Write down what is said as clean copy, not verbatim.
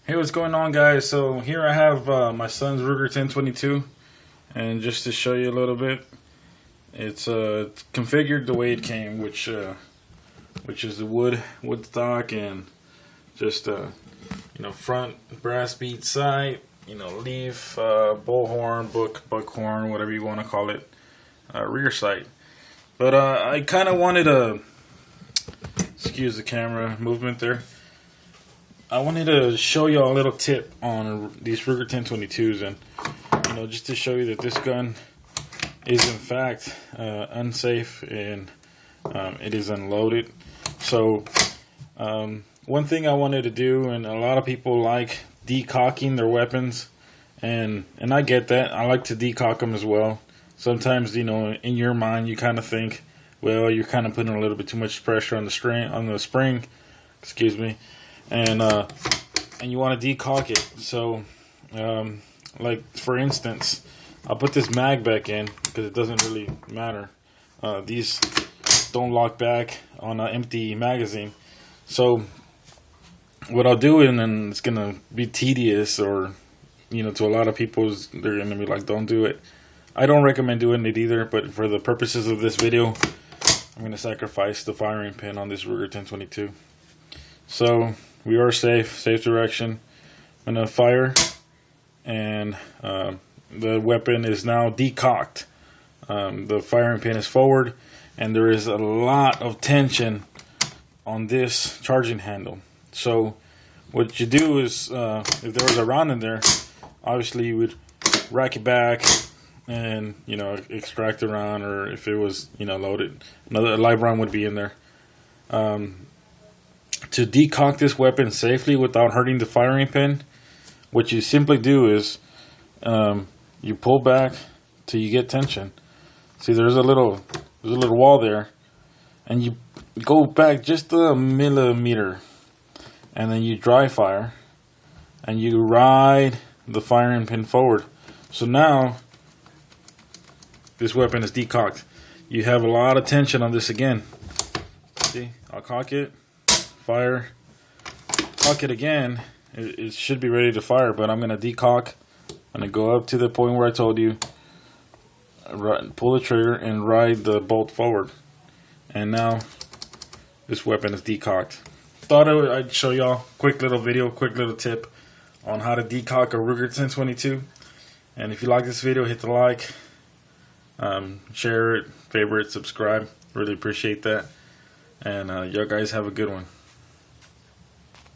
Hey, what's going on, guys? So here I have my son's Ruger 1022, and just to show you a little bit, it's configured the way it came, which is the wood stock and just front brass bead sight, leaf, bullhorn, buckhorn, whatever you want to call it, rear sight. But I kind of wanted to excuse the camera movement there. I wanted to show you a little tip on these Ruger 1022s, and just to show you that this gun is in fact unsafe and it is unloaded. So one thing I wanted to do, and a lot of people like decocking their weapons, and I get that. I like to decock them as well. Sometimes in your mind you kind of think, well, you're kind of putting a little bit too much pressure on the spring, excuse me. And you want to decock it. So like for instance, I'll put this mag back in because it doesn't really matter. These don't lock back on an empty magazine. So what I'll do, and then it's gonna be tedious, or to a lot of people, they're gonna be like, don't do it. I don't recommend doing it either, but for the purposes of this video, I'm gonna sacrifice the firing pin on this Ruger 1022. So we are safe direction. I'm gonna fire, and the weapon is now decocked. The firing pin is forward, and there is a lot of tension on this charging handle. So what you do is, if there was a round in there, obviously you would rack it back and extract the round, or if it was loaded, another live round would be in there. To decock this weapon safely without hurting the firing pin, what you simply do is you pull back till you get tension. See, there's a little wall there, and you go back just a millimeter, and then you dry fire, and you ride the firing pin forward. So now this weapon is decocked. You have a lot of tension on this again. See, I'll cock it. Fire, cock it again. It should be ready to fire, but I'm gonna decock. I'm gonna go up to the point where I told you, pull the trigger and ride the bolt forward, and now this weapon is decocked. Thought I'd show y'all quick little video, quick little tip on how to decock a Ruger 1022. And if you like this video, hit the like, share it, favorite, subscribe. Really appreciate that. And y'all guys have a good one.